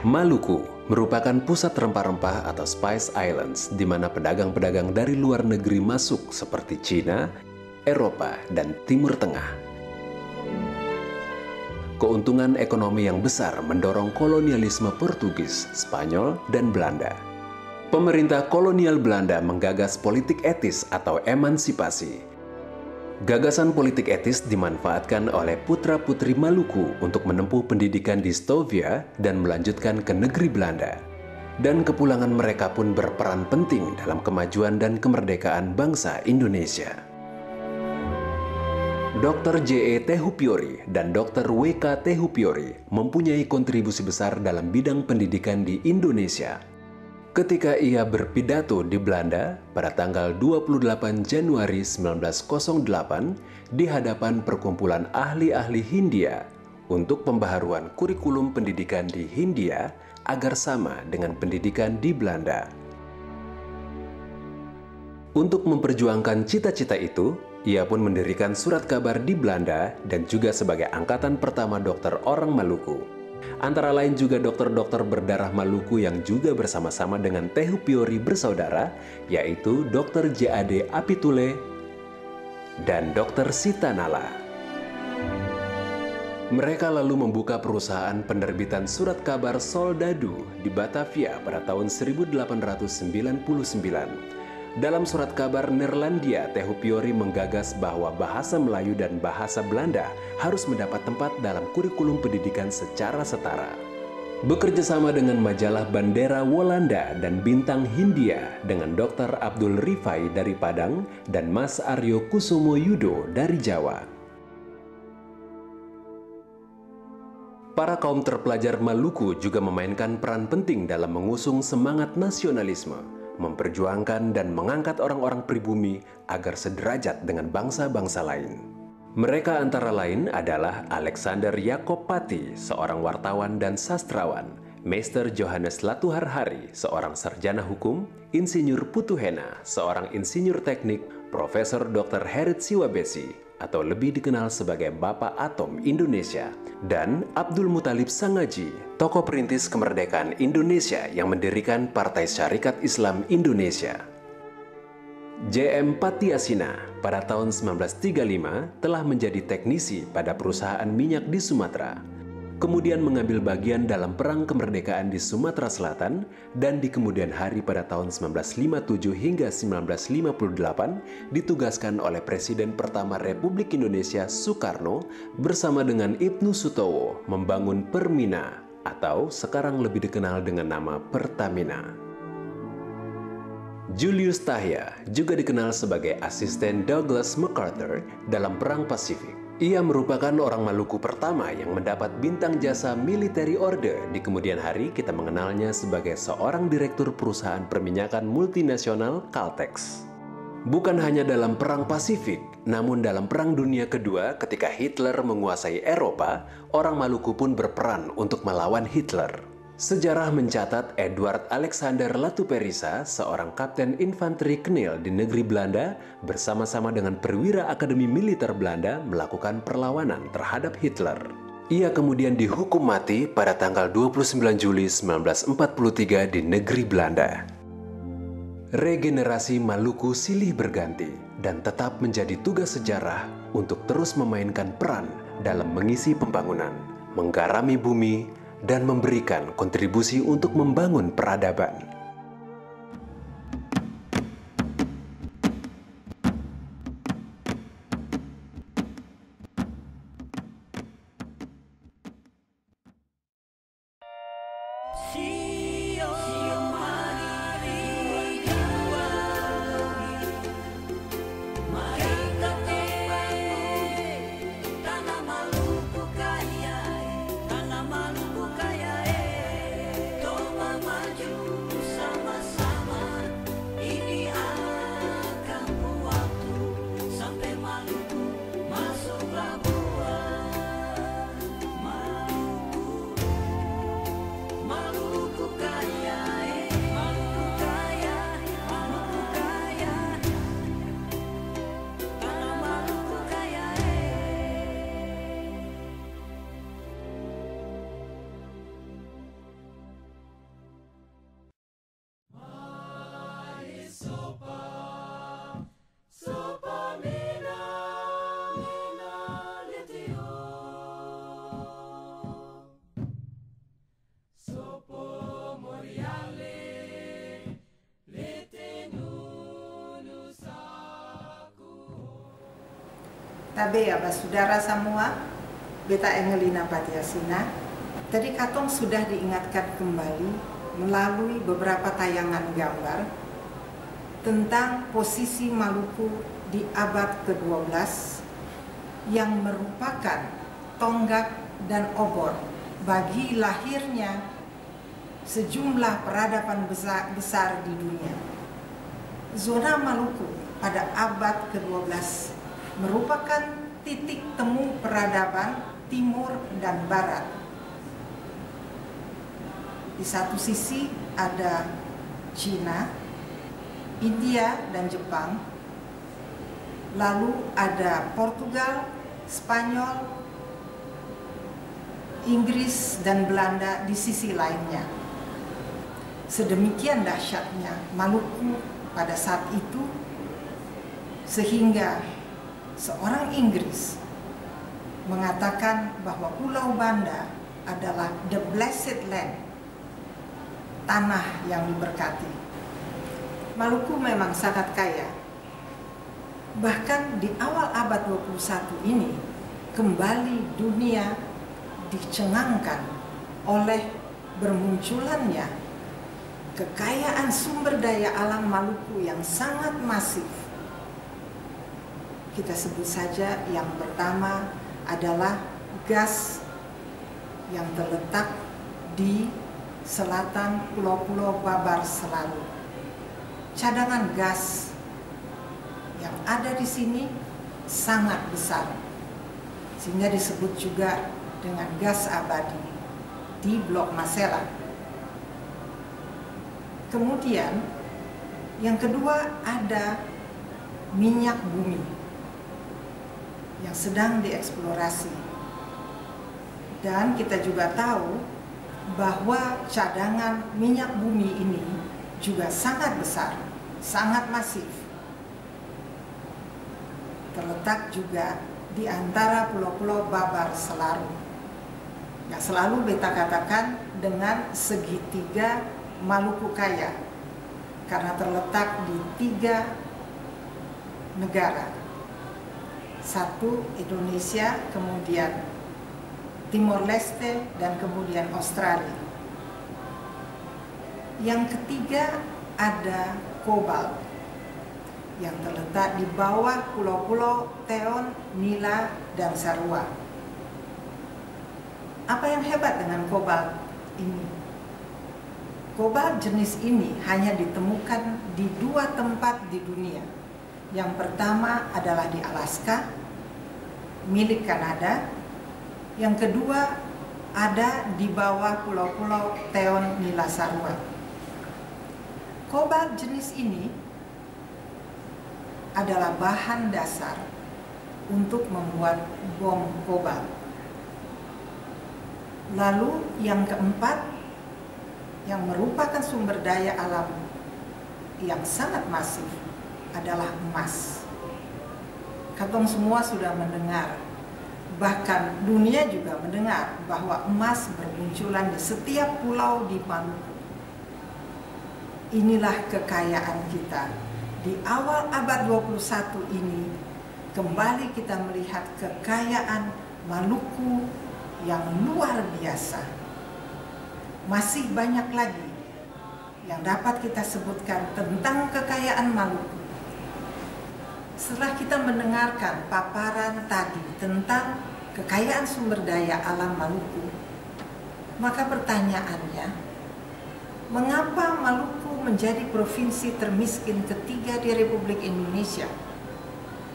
Maluku merupakan pusat rempah-rempah atau Spice Islands di mana pedagang-pedagang dari luar negeri masuk seperti Cina, Eropa, dan Timur Tengah. Keuntungan ekonomi yang besar mendorong kolonialisme Portugis, Spanyol, dan Belanda. Pemerintah kolonial Belanda menggagas politik etis atau emansipasi. Gagasan politik etis dimanfaatkan oleh putra-putri Maluku untuk menempuh pendidikan di Stovia dan melanjutkan ke negeri Belanda. Dan kepulangan mereka pun berperan penting dalam kemajuan dan kemerdekaan bangsa Indonesia. Dr. J.E. Tehupiori dan Dr. W.K. Tehupiori mempunyai kontribusi besar dalam bidang pendidikan di Indonesia. Ketika ia berpidato di Belanda pada tanggal 28 Januari 1908 di hadapan perkumpulan ahli-ahli Hindia untuk pembaharuan kurikulum pendidikan di Hindia agar sama dengan pendidikan di Belanda. Untuk memperjuangkan cita-cita itu, ia pun mendirikan surat kabar di Belanda dan juga sebagai angkatan pertama dokter orang Maluku. Antara lain juga dokter-dokter berdarah Maluku yang juga bersama-sama dengan Tehupiori bersaudara, yaitu Dr. J.A.D. Apitule dan Dr. Sitanala. Mereka lalu membuka perusahaan penerbitan surat kabar Soldadu di Batavia pada tahun 1899. Dalam surat kabar Neerlandia, Tehupiori menggagas bahwa bahasa Melayu dan bahasa Belanda harus mendapat tempat dalam kurikulum pendidikan secara setara. Bekerja sama dengan majalah Bandera Walanda dan Bintang Hindia dengan Dr. Abdul Rifai dari Padang dan Mas Aryo Kusumo Yudo dari Jawa. Para kaum terpelajar Maluku juga memainkan peran penting dalam mengusung semangat nasionalisme, memperjuangkan dan mengangkat orang-orang pribumi agar sederajat dengan bangsa-bangsa lain. Mereka antara lain adalah Alexander Yakob Pati, seorang wartawan dan sastrawan, Meister Johannes Latuharhari, seorang sarjana hukum, Insinyur Putuhena, seorang insinyur teknik, Profesor Dr. Herit Siwabesi, atau lebih dikenal sebagai Bapak Atom Indonesia, dan Abdul Muthalib Sangaji, tokoh perintis kemerdekaan Indonesia yang mendirikan Partai Syarikat Islam Indonesia. J.M. Patiasina pada tahun 1935 telah menjadi teknisi pada perusahaan minyak di Sumatera, kemudian mengambil bagian dalam Perang Kemerdekaan di Sumatera Selatan, dan di kemudian hari pada tahun 1957 hingga 1958 ditugaskan oleh Presiden pertama Republik Indonesia Soekarno bersama dengan Ibnu Sutowo membangun Permina atau sekarang lebih dikenal dengan nama Pertamina. Julius Tahya juga dikenal sebagai asisten Douglas MacArthur dalam Perang Pasifik. Ia merupakan orang Maluku pertama yang mendapat bintang jasa Military Order. Di kemudian hari kita mengenalnya sebagai seorang direktur perusahaan perminyakan multinasional Caltex. Bukan hanya dalam Perang Pasifik, namun dalam Perang Dunia Kedua ketika Hitler menguasai Eropa, orang Maluku pun berperan untuk melawan Hitler. Sejarah mencatat Edward Alexander Latuperisa, seorang kapten infanteri Knil di negeri Belanda, bersama-sama dengan perwira Akademi Militer Belanda melakukan perlawanan terhadap Hitler. Ia kemudian dihukum mati pada tanggal 29 Juli 1943 di negeri Belanda. Regenerasi Maluku silih berganti dan tetap menjadi tugas sejarah untuk terus memainkan peran dalam mengisi pembangunan, menggarami bumi, dan memberikan kontribusi untuk membangun peradaban. Tabe ya saudara semua, beta Engelina Patiasina. Tadi katong sudah diingatkan kembali melalui beberapa tayangan gambar tentang posisi Maluku di abad ke-12 yang merupakan tonggak dan obor bagi lahirnya sejumlah peradaban besar di dunia. Zona Maluku pada abad ke-12 merupakan titik temu peradaban timur dan barat. Di satu sisi ada Cina, India dan Jepang, lalu ada Portugal, Spanyol, Inggris dan Belanda di sisi lainnya. Sedemikian dahsyatnya Maluku pada saat itu sehingga seorang Inggris mengatakan bahwa Pulau Banda adalah the blessed land, tanah yang diberkati. Maluku memang sangat kaya. Bahkan di awal abad 21 ini, kembali dunia dicengangkan oleh bermunculannya kekayaan sumber daya alam Maluku yang sangat masif. Kita sebut saja yang pertama adalah gas yang terletak di selatan pulau-pulau Babar Selalu. Cadangan gas yang ada di sini sangat besar, sehingga disebut juga dengan gas abadi di Blok Masela. Kemudian yang kedua ada minyak bumi yang sedang dieksplorasi. Dan kita juga tahu bahwa cadangan minyak bumi ini juga sangat besar, sangat masif. Terletak juga di antara pulau-pulau Babar Selaru. Yang selalu beta katakan dengan segitiga Maluku kaya, karena terletak di 3 negara. Satu Indonesia, kemudian Timor Leste, dan kemudian Australia. Yang ketiga ada kobalt yang terletak di bawah pulau-pulau Teon, Nila, dan Sarua. Apa yang hebat dengan kobalt ini? Kobalt jenis ini hanya ditemukan di 2 tempat di dunia. Yang pertama adalah di Alaska, milik Kanada. Yang kedua ada di bawah pulau-pulau Teon, Nila, Sarua. Kobalt jenis ini adalah bahan dasar untuk membuat bom kobalt. Lalu yang keempat, yang merupakan sumber daya alam yang sangat masif, adalah emas. Katong semua sudah mendengar, bahkan dunia juga mendengar bahwa emas bermunculan di setiap pulau di Maluku. Inilah kekayaan kita. Di awal abad 21 ini, kembali kita melihat kekayaan Maluku yang luar biasa. Masih banyak lagi yang dapat kita sebutkan tentang kekayaan Maluku. Setelah kita mendengarkan paparan tadi tentang kekayaan sumber daya alam Maluku, maka pertanyaannya, mengapa Maluku menjadi provinsi termiskin ketiga di Republik Indonesia?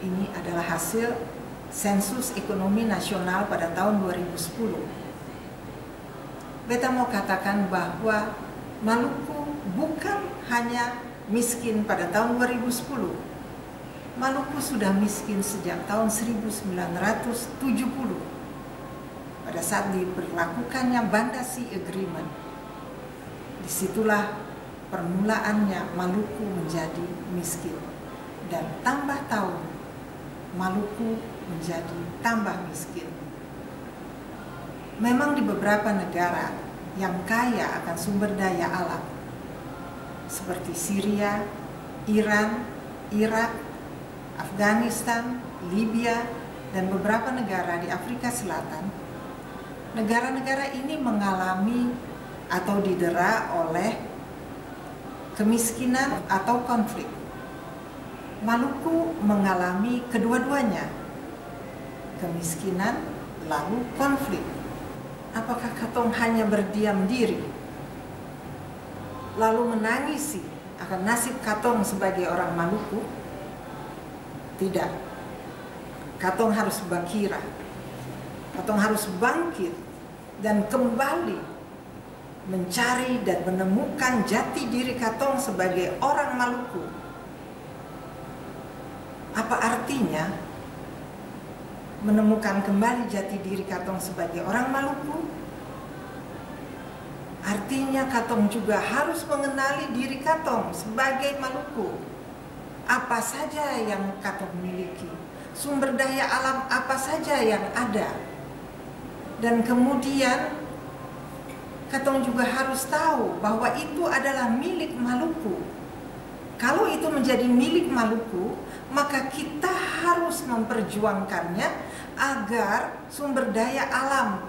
Ini adalah hasil sensus ekonomi nasional pada tahun 2010. Beta mau katakan bahwa Maluku bukan hanya miskin pada tahun 2010. Maluku sudah miskin sejak tahun 1970 pada saat diberlakukannya Banda Sea Agreement. Disitulah permulaannya Maluku menjadi miskin, dan tambah tahun Maluku menjadi tambah miskin. Memang di beberapa negara yang kaya akan sumber daya alam seperti Syria, Iran, Irak, Afghanistan, Libya, dan beberapa negara di Afrika Selatan, negara-negara ini mengalami atau didera oleh kemiskinan atau konflik. Maluku mengalami kedua-duanya, kemiskinan lalu konflik. Apakah katong hanya berdiam diri lalu menangisi akan nasib katong sebagai orang Maluku? Tidak. Katong harus bangkira. Katong harus bangkit dan kembali mencari dan menemukan jati diri katong sebagai orang Maluku. Apa artinya menemukan kembali jati diri katong sebagai orang Maluku? Artinya katong juga harus mengenali diri katong sebagai Maluku. Apa saja yang katong miliki, sumber daya alam apa saja yang ada. Dan kemudian katong juga harus tahu bahwa itu adalah milik Maluku. Kalau itu menjadi milik Maluku, maka kita harus memperjuangkannya agar sumber daya alam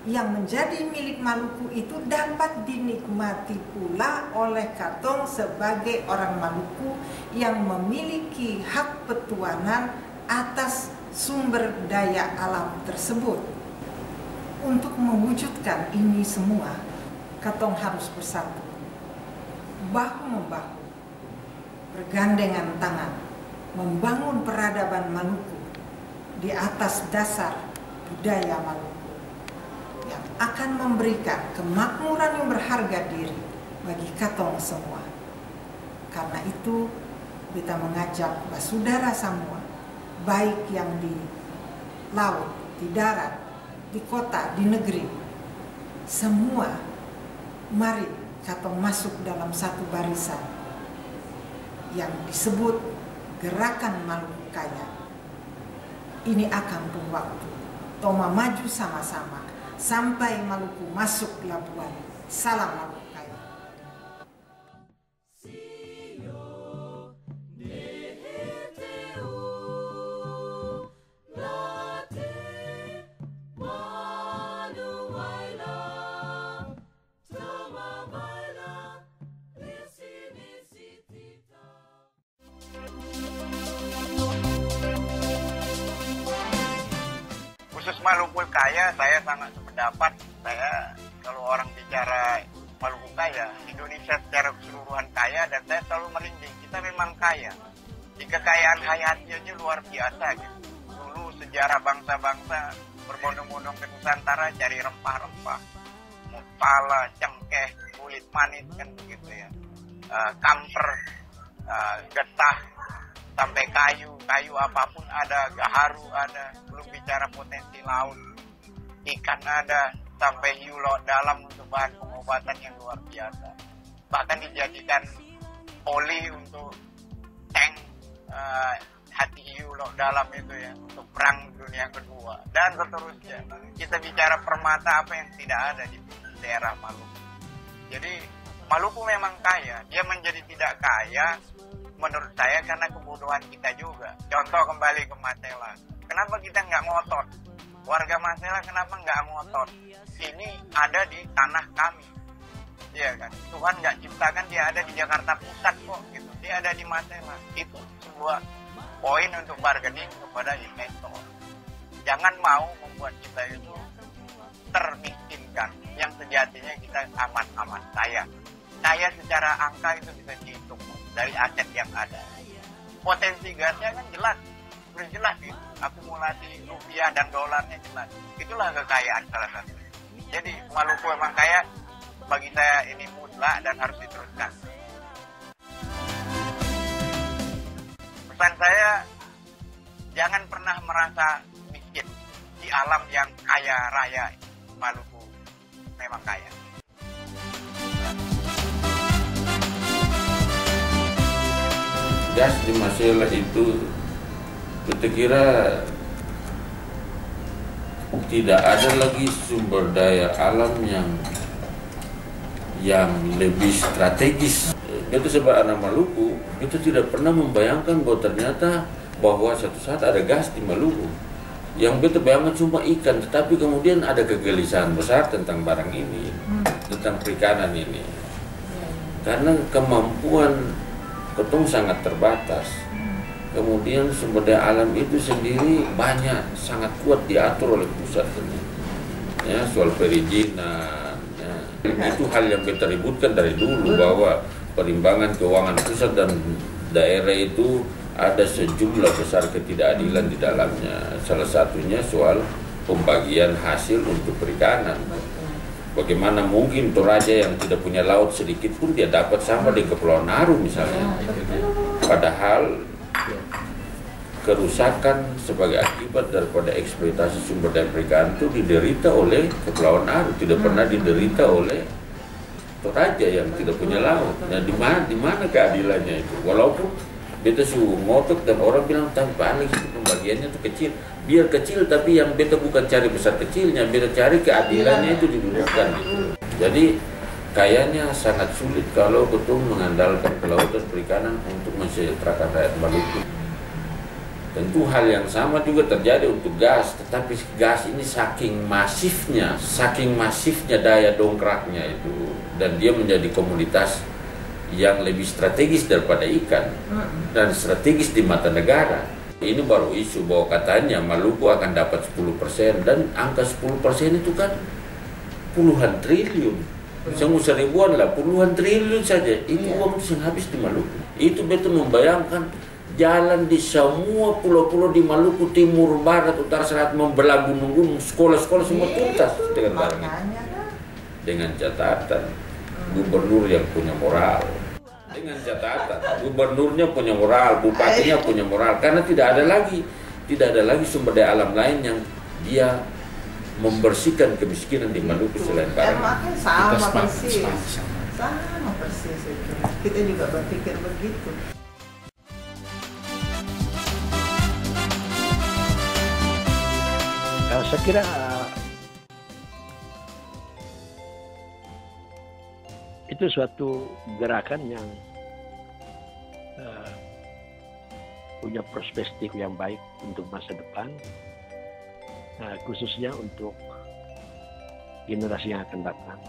yang menjadi milik Maluku itu dapat dinikmati pula oleh katong sebagai orang Maluku yang memiliki hak petuanan atas sumber daya alam tersebut. Untuk mewujudkan ini semua, katong harus bersatu, bahu-membahu, bergandengan tangan, membangun peradaban Maluku di atas dasar budaya Maluku yang akan memberikan kemakmuran yang berharga diri bagi katong semua. Karena itu, kita mengajak basudara semua, baik yang di laut, di darat, di kota, di negeri, semua mari katong masuk dalam satu barisan yang disebut Gerakan Maluku Kaya. Ini akan pun waktu. Toma maju sama-sama sampai Maluku masuk Labuan. Salam Maluku Kaya. Khusus Maluku Kaya, saya sangat sependapat. Saya kalau orang bicara Maluku Kaya, Indonesia secara keseluruhan kaya, dan saya selalu merinding. Kita memang kaya. Di kekayaan hayati aja luar biasa gitu. Dulu sejarah bangsa-bangsa berbondong-bondong ke Nusantara cari rempah-rempah, pala, cengkeh, kulit manis kan begitu ya, kamper, getah, sampai kayu apapun ada, gaharu ada, belum bicara potensi laut, ikan ada, sampai hiu laut dalam untuk bahan pengobatan yang luar biasa. Bahkan dijadikan oli untuk tank hati hiu laut dalam itu ya, untuk perang dunia kedua, dan seterusnya. Kita bicara permata apa yang tidak ada di daerah Maluku. Jadi Maluku memang kaya, dia menjadi tidak kaya menurut saya karena kebodohan kita juga. Contoh kembali ke Masela. Kenapa kita nggak ngotot? Warga Masela kenapa nggak ngotot? Ini ada di tanah kami. Iya kan? Tuhan nggak ciptakan dia ada di Jakarta Pusat kok gitu. Dia ada di Masela. Itu sebuah poin untuk bargaining kepada investor. Jangan mau membuat kita itu termiskinkan. Yang sejatinya kita aman-aman kaya. Kaya secara angka itu bisa dihitung dari aset yang ada. Potensi gasnya kan jelas, sudah jelas gitu. Akumulasi rupiah dan dolarnya jelas. Itulah kekayaan salah satu. Jadi Maluku memang kaya, bagi saya ini mutlak dan harus diteruskan. Pesan saya, jangan pernah merasa miskin di alam yang kaya raya. Maluku memang kaya. Gas di Masela itu kita kira tidak ada lagi sumber daya alam yang lebih strategis. Itu sebab anak Maluku itu tidak pernah membayangkan bahwa ternyata bahwa suatu saat ada gas di Maluku. Yang beta bayangkan cuma ikan, tetapi kemudian ada kegelisahan besar tentang barang ini, tentang perikanan ini. Karena kemampuan ketong sangat terbatas. Kemudian sumber daya alam itu sendiri banyak, sangat kuat diatur oleh pusat ini. Ya, soal perizinan, ya. Itu hal yang kita ributkan dari dulu, bahwa perimbangan keuangan pusat dan daerah itu ada sejumlah besar ketidakadilan di dalamnya. Salah satunya soal pembagian hasil untuk perikanan. Bagaimana mungkin Toraja yang tidak punya laut sedikit pun dia dapat sama di Kepulauan Aru misalnya. Padahal kerusakan sebagai akibat daripada eksploitasi sumber daya perikanan itu diderita oleh Kepulauan Aru, tidak pernah diderita oleh Toraja yang tidak punya laut. Nah, di mana keadilannya itu? Walaupun beta suruh ngotot dan orang bilang tanpa Alex itu pembagiannya itu kecil. Biar kecil, tapi yang beta bukan cari besar kecilnya, beta cari keadilannya itu didudukkan gitu. Jadi kayaknya sangat sulit kalau betul mengandalkan kelautan perikanan untuk mensejahterakan rakyat Maluku. Tentu hal yang sama juga terjadi untuk gas, tetapi gas ini saking masifnya daya dongkraknya itu, dan dia menjadi komoditas yang lebih strategis daripada ikan dan strategis di mata negara. Ini baru isu bahwa katanya Maluku akan dapat 10%, dan angka 10% itu kan puluhan triliun. Bisa usah ribuan lah, puluhan triliun saja. Itu uang yang habis di Maluku. Itu betul membayangkan jalan di semua pulau-pulau di Maluku, timur, barat, utara, selatan, membelah gunung-gunung, sekolah-sekolah semua tuntas dengan barang itu. Dengan catatan gubernur yang punya moral. Dengan catatan gubernurnya punya moral, bupatinya punya moral, karena tidak ada lagi sumber daya alam lain yang dia membersihkan kemiskinan di Maluku selain barang. Sama persis itu. Kita juga berpikir begitu. Saya kira itu suatu gerakan yang punya perspektif yang baik untuk masa depan, khususnya untuk generasi yang akan datang.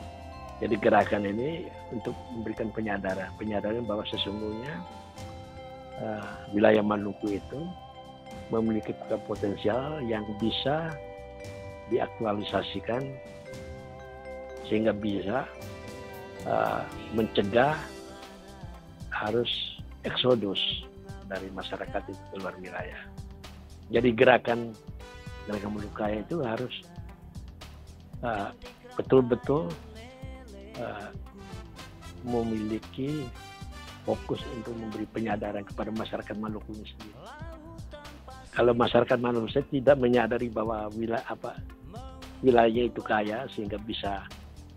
Jadi gerakan ini untuk memberikan penyadaran bahwa sesungguhnya wilayah Maluku itu memiliki potensial yang bisa diaktualisasikan sehingga bisa mencegah harus eksodus dari masyarakat itu keluar wilayah. Jadi gerakan Maluku Kaya itu harus betul-betul memiliki fokus untuk memberi penyadaran kepada masyarakat Maluku sendiri. Kalau masyarakat Maluku tidak menyadari bahwa wilayah itu kaya sehingga bisa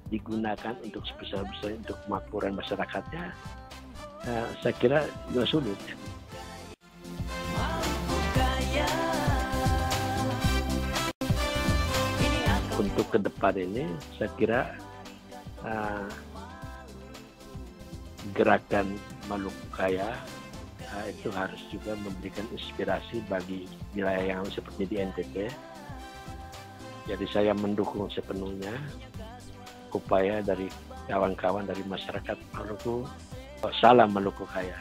digunakan untuk sebesar-besar untuk kemakmuran masyarakatnya, saya kira juga sulit. Untuk ke depan ini, saya kira gerakan Maluku Kaya itu harus juga memberikan inspirasi bagi wilayah yang seperti di NTT. Jadi saya mendukung sepenuhnya upaya dari kawan-kawan dari masyarakat Maluku. Salam Maluku Kaya.